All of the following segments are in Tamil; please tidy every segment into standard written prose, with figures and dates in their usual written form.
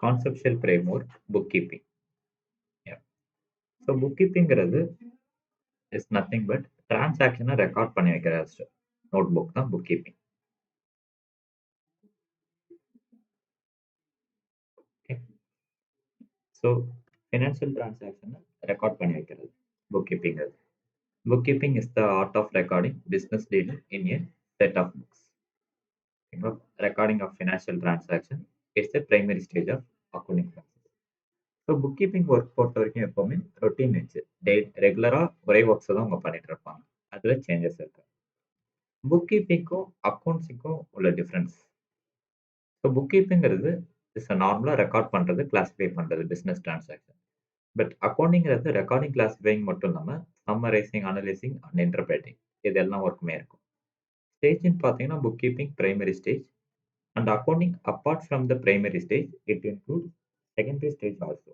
Conceptual framework, bookkeeping. So book கீப்பிங்கிறது இஸ் நத்திங் பட் டிரான்சாக்ஷனை ரெக்கார்ட் பண்ணி வைக்கிற நோட் புக் தான் புக் கீப்பிங். ஸோ ஃபினான்ஷியல் டிரான்சாக்ஷனை ரெக்கார்ட் பண்ணி வைக்கிறது bookkeeping. Bookkeeping is the art of recording business dealing in a set of books. Recording of financial transaction is the primary stage of accounting process. So book keeping work பொறுத்த வரைக்கும் எப்போவுமே ரொட்டீன் வச்சு ரெகுலராக ஒரே ஒர்க்ஸை தான் அவங்க பண்ணிட்டு இருப்பாங்க. அதில் சேஞ்சஸ் இருக்கு. புக் கீப்பிங்க்கும் அக்கௌண்ட்ஸுக்கும் உள்ள டிஃப்ரென்ஸ். ஸோ புக் கீப்பிங்கிறது இஸ் நார்மலாக ரெக்கார்ட் பண்ணுறது, கிளாஸிஃபை பண்ணுறது பிஸ்னஸ் டிரான்சாக்ஷன். பட் அக்கௌண்டிங்கிறது ரெக்கார்டிங், கிளாஸிஃபைங் மட்டும் இல்லாமல் சம்மரைசிங், அனலைசிங் அண்ட் இன்டர்பிரேட்டிங் இது எல்லாம் ஒர்க்குமே இருக்கும். ஸ்டேஜ்னு பார்த்தீங்கன்னா bookkeeping primary stage and accounting apart from the primary stage it include secondary stage also.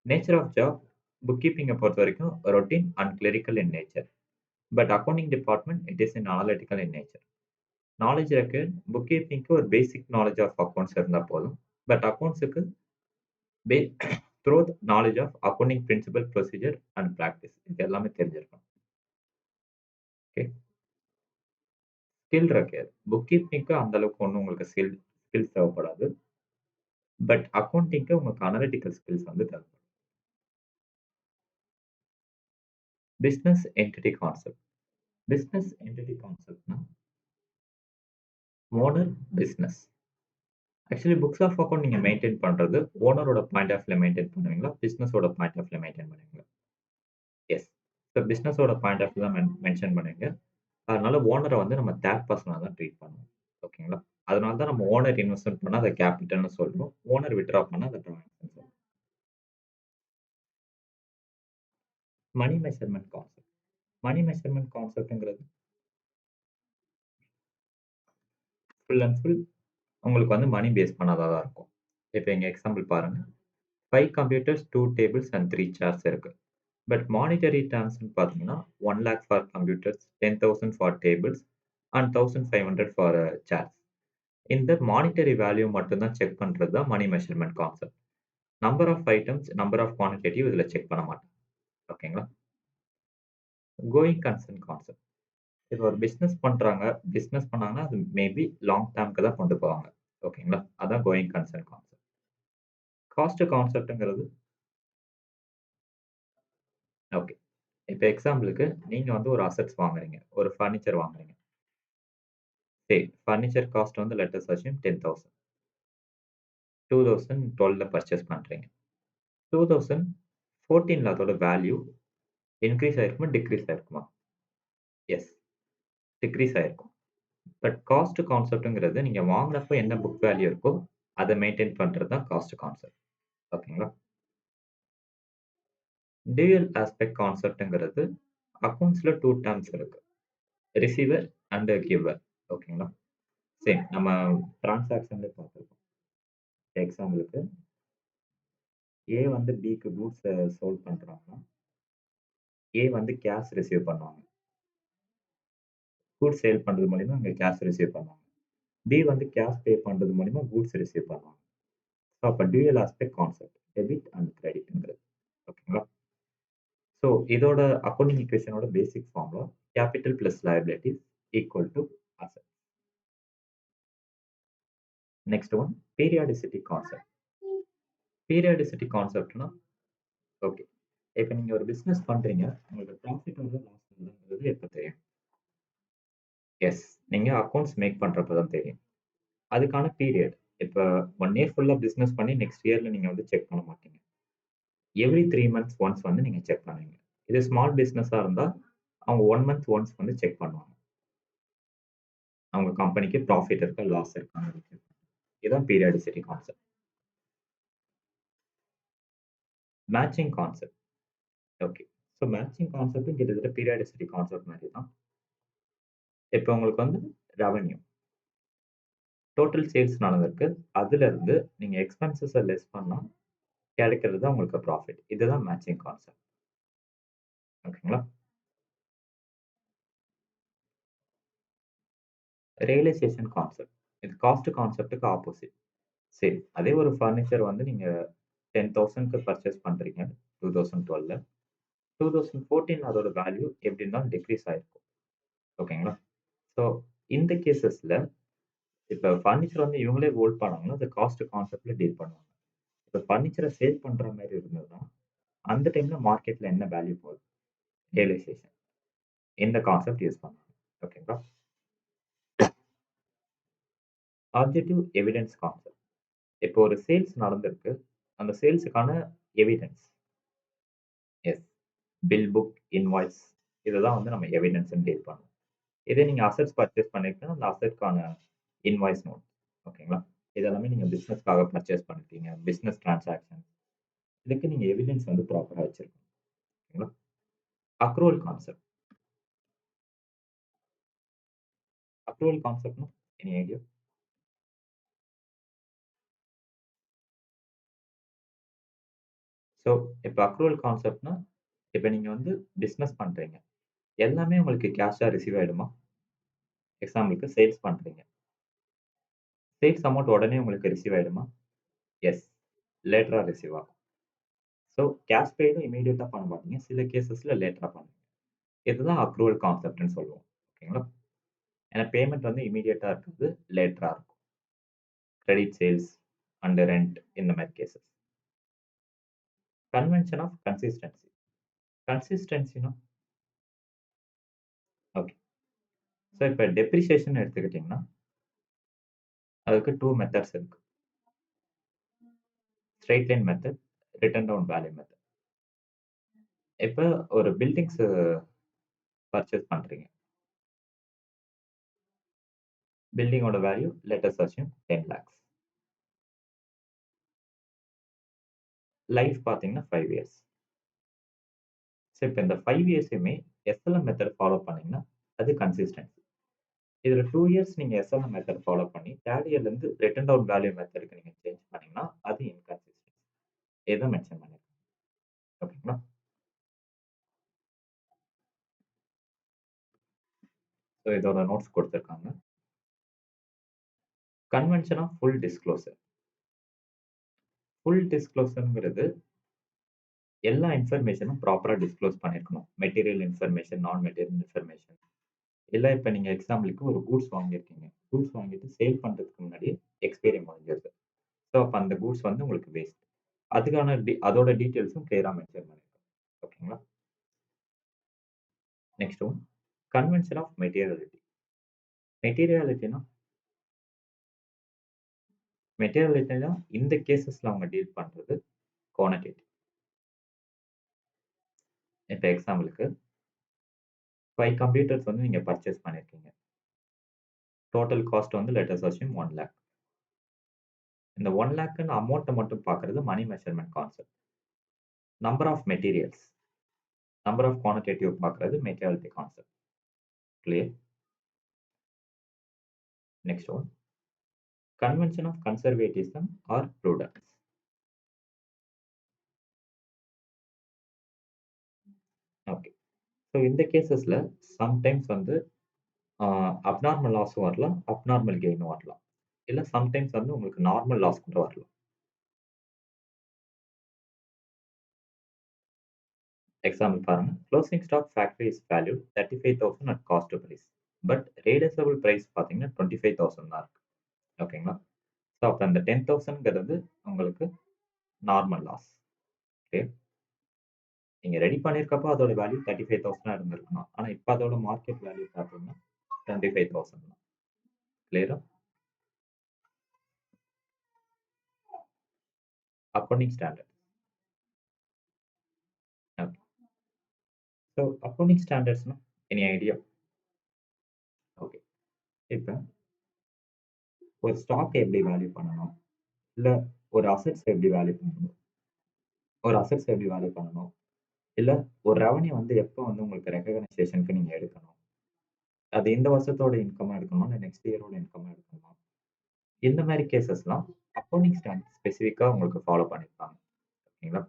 Nature of job book கீப்பிங்கை பொறுத்த வரைக்கும் routine and clerical in nature. But accounting department it is in analytical in nature. Knowledge இருக்கு. புக் கீப்பிங்க்கு ஒரு பேசிக் நாலேஜ் ஆஃப் அக்கௌண்ட்ஸ் இருந்தால் போதும். பட் அக்கௌண்ட்ஸுக்கு through knowledge of accounting principle, procedure and practice இது எல்லாமே தெரிஞ்சிருக்கும். ஓகே, ஸ்கில் இருக்கு. புக் கீப்பிங்க்கு அந்த அளவுக்கு ஒன்றும் உங்களுக்கு ஸ்கில்ஸ் தேவைப்படாது. பட் அக்கௌண்டிங்க்கு உங்களுக்கு அனலிட்டிக்கல் ஸ்கில்ஸ் வந்து தேவைப்படும். Business entity concept. Business entity கான்செப்ட்னா owner business. Actually books of account நீங்கள் மெயின்டைன் பண்ணுறது ஓனரோட பாயிண்ட் ஆஃப் வியூ மெயின்டைன் பண்ணுவீங்களா, பிஸ்னஸோட பாயிண்ட் ஆஃப் வியூ மெயின்டைன் பண்ணுவீங்களா? எஸ். ஸோ பிஸ்னஸோட பாயிண்ட் ஆஃப் வியூ தான் மென்ஷன் பண்ணுவீங்க. அதனால ஓனரை வந்து நம்ம தேர்ட் பர்சனாக தான் ட்ரீட் பண்ணுவோம். ஓகேங்களா? அதனால தான் நம்ம ஓனர் இன்வெஸ்ட்மெண்ட் பண்ணால் அதை கேபிட்டல்னு சொல்லுவோம். ஓனர் வித்ட்ரா பண்ணால் அதை ட்ரான்சாக்ஷன் சொல்லுவோம். Money measurement concept. Money measurement கான்செப்ட்ங்கிறது ஃபுல் அண்ட் ஃபுல் உங்களுக்கு வந்து மணி பேஸ் பண்ணாதான் தான் இருக்கும். இப்போ எங்கள் எக்ஸாம்பிள் பாருங்க. 5 கம்ப்யூட்டர்ஸ், 2 டேபிள்ஸ் அண்ட் 3 சேர்ஸ் இருக்கு. பட் மானிட்டரி டேர்ம்ஸ்னு பார்த்தீங்கன்னா 1 lakh for computers, 10,000 for tables and 1,500 for chairs. இந்த மானிட்டரி வேல்யூ மட்டும் தான் செக் பண்ணுறது தான் money measurement concept. Number of items, number of quantitative இதில் செக் பண்ண மாட்டோம். ஓகேங்களா? Going concern concept. இப்போ ஒரு பிஸ்னஸ் பண்ணுறாங்க, பிஸ்னஸ் பண்ணாங்கன்னா அது மேபி லாங் டேர்ம்க்கு தான் கொண்டு போவாங்க. ஓகேங்களா? அதான் கோயிங் கன்சர்ன் கான்செப்ட். காஸ்ட் கான்செப்ட்ங்கிறது ஓகே. இப்போ எக்ஸாம்பிளுக்கு நீங்க வந்து ஒரு அசெட்ஸ் வாங்குறீங்க. ஒரு ஃபர்னிச்சர் வாங்குறீங்க. சரி, ஃபர்னிச்சர் காஸ்ட் வந்து லெட் அஸ் அஸ்யூம் 10,000. 2012ல பர்ச்சேஸ் பண்றீங்க. 2014ல அதோட வேல்யூ இன்கிரீஸ் ஆயிருக்குமா? டிக்ரீஸ் ஆயிருக்குமா? எஸ், டிக்ரீஸ் ஆயிருக்கும். பட் காஸ்ட் கான்செப்ட்ங்கிறது நீங்க வாங்குனப்போ என்ன புக் வேல்யூ இருக்கோ அதை மெயின்டைன் பண்றது தான் காஸ்ட் கான்செப்ட். ஓகேங்களா? டியூயல் ஆஸ்பெக்ட் கான்செப்ட்ங்கிறது அக்கவுண்ட்ஸ்ல 2 டேர்ம்ஸ் இருக்கு. Receiver and giver. ஓகேங்களா? சேம் நம்ம டிரான்சாக்ஷன்ல பார்த்துருக்கோம். எக்ஸாம்பிளுக்கு ஏ வந்து பிக்கு கூட்ஸ் சோல்ட் பண்றாங்கன்னா, ஏ வந்து கேஷ் ரிசீவ் பண்ணுவாங்க. கூட்ஸ் சேல் பண்றது மூலியமா அங்க கேஷ் ரிசீவ் பண்ணுவாங்க. பி வந்து கேஷ் பே பண்றது மூலியமா கூட்ஸ் ரிசீவ் பண்ணுவாங்க. ஸோ அப்ப dual aspect concept debit and கிரெடிட்ங்கிறது. ஓகேங்களா? ஸோ இதோட அக்கவுண்டிங் ஈக்குவேஷனோட basic formula capital plus liabilities equal to asset. Next one periodicity concept. Periodicity கான்செப்ட்னா ஓகே. இப்ப நீங்க ஒரு பிசினஸ் பண்றீங்க. உங்களுக்கு ப்ராஃபிட் வருதா, லாஸ் வருதாங்கிறது எப்ப தெரியும்? எஸ். நீங்க அக்கவுண்ட்ஸ் மேக் பண்றப்ப தான் தெரியும். அதுக்கான பீரியட். இப்ப 1 இயர் ஃபுல்லா பிசினஸ் பண்ணி நெக்ஸ்ட் இயர்ல நீங்க வந்து செக் பண்ண மாட்டீங்க. எவ்ரி 3 மந்த்ஸ் ஒன்ஸ் வந்து நீங்க செக் பண்ணுவீங்க. இது ஸ்மால் பிசினஸா இருந்தா அவங்க 1 மந்த் ஒன்ஸ் வந்து செக் பண்ணுவாங்க. அவங்க கம்பெனிக்கு ப்ராஃபிட் இருக்கா, லாஸ் இருக்கான்னு செக். இதான் periodicity concept. Matching concept. Okay. So matching கான்செப்ட்டும் கிட்டத்தட்ட பீரியாடிசிட்டி கான்செப்ட் மாதிரி தான். இப்போ உங்களுக்கு வந்து ரெவென்யூ டோட்டல் சேல்ஸ் நடந்திருக்கு. அதிலிருந்து நீங்க எக்ஸ்பென்சஸ லெஸ் பண்ணா கிடைக்கிறது தான் உங்களுக்கு ப்ராஃபிட். இதுதான் மேட்சிங் கான்செப்ட். ஓகேங்களா? Realisation concept. இது காஸ்ட் கான்செப்ட்க்கு ஆப்போசிட். சரி. அதே ஒரு ஃபர்னிச்சர் வந்து நீங்க 10,000க்கு பர்ச்சேஸ் பண்றீங்க 2012ல. 2014 அதோட வேல்யூ எப்படி இருந்தாலும் டிக்ரீஸ் ஆயிருக்கும். ஓகேங்களா? ஸோ இந்த கேஸஸ்ல இப்ப ஃபர்னிச்சர் வந்து இவங்களே ஹோல்ட் பண்ணாங்கன்னா, அது காஸ்ட் கான்செப்ட்ல டீல் பண்ணுவாங்க. இப்ப ஃபர்னிச்சர சேல் பண்ற மாரி இருந்ததுன்னா, அந்த டைம்ல மார்க்கெட்ல என்ன வேல்யூ போகுது? ரியலைசேஷன். இந்த கான்செப்ட் யூஸ் பண்ணுவாங்க. ஓகேங்களா? Objective evidence concept. இப்போ ஒரு சேல்ஸ் நடந்திருக்கு. அந்த சேல்ஸுக்கான evidence. Yes. Bill book, invoice இததான் வந்து நம்ம எவிடன்ஸ்ன்னு டீல் பண்ணுவோம். இதே நீங்க அசெட்ஸ் பர்ச்சேஸ் பண்ணியிருக்கீங்கன்னா, அந்த அசெட்க்கான இன்வாய்ஸ் நோட். ஓகேங்களா? இதெல்லாமே நீங்க பிசினஸ்க்காக பர்ச்சேஸ் பண்ணிருக்கீங்க. Business transaction. இதுக்கு நீங்க எவிடன்ஸ் வந்து ப்ராப்பரா வச்சிருக்கணும். ஓகேங்களா? Accrual concept. அக்ரூவல் கான்செப்ட்னா எனி ஐடியா? ஸோ இப்ப அக்ரூவல் கான்செப்ட்னா, இப்ப நீங்க வந்து பிசினஸ் பண்றீங்க. எல்லாமே உங்களுக்கு கேஷா ரிசீவ் ஆயிடுமா? எக்ஸாம்பிளுக்கு சேல்ஸ் பண்றீங்க. சேல்ஸ் அமௌண்ட் உடனே உங்களுக்கு ரிசீவ் ஆயிடுமா? எஸ். லேட்டரா ரிசீவ் ஆகும். ஸோ கேஷ் பெய்டும் இம்மீடியட்டா பண்ண மாட்டீங்க. சில கேஸஸ்ல லேட்டரா பண்ணுவீங்க. இதுதான் அக்ரூவல் கான்செப்ட்ன்னு சொல்லுவோம். ஓகேங்களா? ஏன்னா பேமெண்ட் வந்து இம்மீடியட்டா இருக்காது. லேட்டரா இருக்கும். கிரெடிட் சேல்ஸ் அண்ட் ரென்ட் இந்த மாரி கேஸஸ். Convention of consistency. கன்சிஸ்டன்சினா ஓகே. ஸோ இப்ப டெப்ரிசியேஷன் எடுத்துக்கிட்டீங்கன்னா, அதுக்கு 2 மெத்தட்ஸ் இருக்கு. Straight line method, written down value method. இப்ப ஒரு பில்டிங்ஸ் பர்ச்சேஸ் பண்றீங்க. பில்டிங்கோட வேல்யூ let us assume 10 lakhs. Life பார்த்தீங்கன்னா 5 இயர்ஸ். ஸோ இப்ப இந்த 5 இயர்ஸுமே எஸ்எல்எம் மெத்தட் ஃபாலோ பண்ணீங்கன்னா, அது கன்சிஸ்டன்சி. இதுல 2 இயர்ஸ் நீங்க எஸ்எல்எம் மெத்தட் ஃபாலோ பண்ணி, 3 இயர்லருந்து ரிட்டன் டவுன் வேல்யூ மெத்தட்க்கு நீங்க சேஞ்ச் பண்ணீங்கன்னா, அது இன்கன்சிஸ்டன்சி. இத மென்ஷன் பண்ணிருக்கேன். ஓகேங்களா? ஸோ இதோட நோட்ஸ் குடுத்துருக்காங்க. Convention of full disclosure. Full டிஸ்க்ளோசர்ங்கிறது எல்லா இன்ஃபர்மேஷனும் ப்ராப்பரா டிஸ்க்ளோஸ் பண்ணியிருக்கணும். Material information, non material information. இல்ல இப்ப நீங்க எக்ஸாம்பிளுக்கு ஒரு கூட்ஸ் வாங்கியிருக்கீங்க. கூட்ஸ் வாங்கிட்டு சேல் பண்றதுக்கு முன்னாடியே எக்ஸ்பைரி முடிஞ்சிருது. ஸோ அப்ப அந்த கூட்ஸ் வந்து உங்களுக்கு வேஸ்ட். அதுக்கான அதோட டீட்டெயில்ஸும் கிளியரா மென்ஷன் பண்ணியிருக்கோம். ஓகேங்களா? Next one convention of materiality. மெட்டீரியாலிட்டினா மெட்டீரியலிட்டினா இந்த கேஸஸ்ல அவங்க டீல் பண்றது குவான்டிட்டி. இப்ப எக்ஸாம்பிளுக்கு 5 கம்ப்யூட்டர்ஸ் வந்து நீங்க பர்ச்சேஸ் பண்ணியிருக்கீங்க. டோட்டல் காஸ்ட் வந்து லெட் அஸ் அஸ்யூம் 1 லேக். இந்த 1 லேக்ன்னு அமௌண்ட்ட மட்டும் பார்க்கிறது money measurement concept. Number of materials, number of quantitative பார்க்கிறது materiality concept. Clear? Next one convention of conservatism or prudence. Okay. So இந்த கேஸஸ்ல சம்டைம்ஸ் வந்து அப்நார்மல் லாஸும் வரலாம், அப்நார்மல் கெயினும் வரலாம். இல்ல சம்டைம்ஸ் வந்து உங்களுக்கு நார்மல் லாஸ் கூட வரலாம். எக்ஸாம்பிள் பாருங்க. Closing stock factory is valued 35,000 at cost price. But realisable price பார்த்தீங்கன்னா 25,000 தான் இருக்கு. ஓகேங்களா? ஸோ அப்ப அந்த 10,000ங்கிறது உங்களுக்கு நார்மல் லாஸ். ஓகே. நீங்க ரெடி பண்ணியிருக்கப்போ அதோட வேல்யூ 35,000 இருந்திருக்கணும். ஆனா இப்ப அதோட மார்க்கெட் வேல்யூ பார்த்தீங்கன்னா 25,000 தான். கிளியரா? Accounting standard. Okay. So accounting ஸ்டாண்டர்ட்ஸ்னா எனி ஐடியா? ஓகே. இப்ப ஒரு ஸ்டாக்க எப்படி வேல்யூ பண்ணணும்? இல்ல ஒரு அசெட்ஸ எப்படி வேல்யூ பண்ணணும்? ஒரு அசெட்ஸ எப்படி வேல்யூ பண்ணணும்? இல்ல ஒரு ரெவன்யூ வந்து எப்ப வந்து உங்களுக்கு ரெகக்னைசேஷன்க்கு நீங்க எடுக்கணும்? அது இந்த வருஷத்தோட இன்கம்மா எடுக்கணுமா? இல்ல நெக்ஸ்ட் இயரோட இன்கம்மா எடுக்கணுமா? இந்த மாரி கேஸஸ்லாம் அக்கவுண்டிங் ஸ்டாண்டர்ட் ஸ்பெசிஃபிக்கா உங்களுக்கு ஃபாலோ பண்ணியிருப்பாங்க. ஓகேங்களா?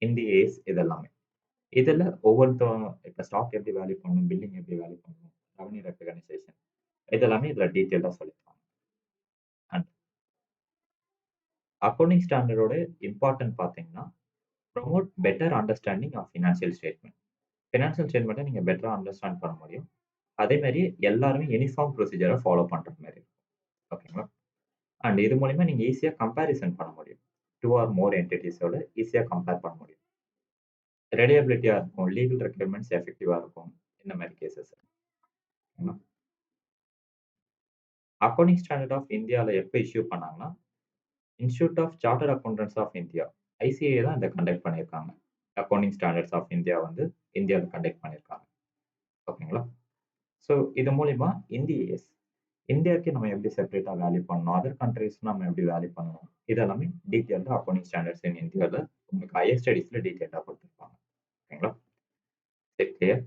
இந்தி ஏஸ் இது எல்லாமே. இதுல ஒவ்வொருத்தரும் இப்ப ஸ்டாக் எப்படி வேல்யூ பண்ணணும்? பில்லிங் எப்படி வேல்யூ பண்ணணும்? ரெவன்யூ ரெகக்னைசேஷன் இது எல்லாமே இதுல டீட்டெயில்டா சொல்லியிருப்பாங்க. அண்ட் அக்கவுண்டிங் ஸ்டாண்டர்டோட இம்பார்ட்டன்ட் பார்த்தீங்கன்னா, promote better understanding of financial statement. Financial ஸ்டேட்மெண்ட்ட நீங்க பெட்டரா அண்டர்ஸ்டாண்ட் பண்ண முடியும். அதே மாரி எல்லாருமே யூனிஃபார்ம் ப்ரொசீஜர ஃபாலோ பண்ற மாரி இருக்கும். ஓகேங்களா? அண்ட் இது மூலியமா நீங்க ஈஸியா கம்பேரிசன் பண்ண முடியும். 2 ஆர் மோர் என்டிட்டீஸோட ஈஸியா கம்பேர் பண்ண முடியும். ரிலையபிலிட்டியா இருக்கும். லீகல் ரெக்யர்மென்ட்ஸ் எஃபெக்டிவா இருக்கும். இந்த மாரி கேஸஸ். ஓகேங்களா? அக்கவுண்டிங் ஸ்டாண்டர்ட் ஆஃப் இந்தியால எப்ப இஷ்யூ பண்ணாங்கன்னா, institute of chartered accountants of India ICA தான் இத கண்டக்ட் பண்ணியிருக்காங்க. அக்கவுண்டிங் ஸ்டாண்டர்ட்ஸ் ஆஃப் இந்தியா வந்து இந்தியால கண்டக்ட் பண்ணியிருக்காங்க. ஓகேங்களா? ஸோ இது மூலியமா இந்தியாக்கு நம்ம எப்படி செப்பரேட்டா வேல்யூ பண்ணணும்? அதர் கண்ட்ரீஸ் நம்ம எப்படி வேல்யூ பண்ணணும்? இது எல்லாமே டீட்டெயில்டா அக்கவுண்டிங் ஸ்டாண்டர்ட்ஸ் இன் இந்தியால உங்களுக்கு ஹையர் ஸ்டடீஸ்ல டீட்டெயில்டா குடுத்திருப்பாங்க. ஓகேங்களா? சரி கிளியர்?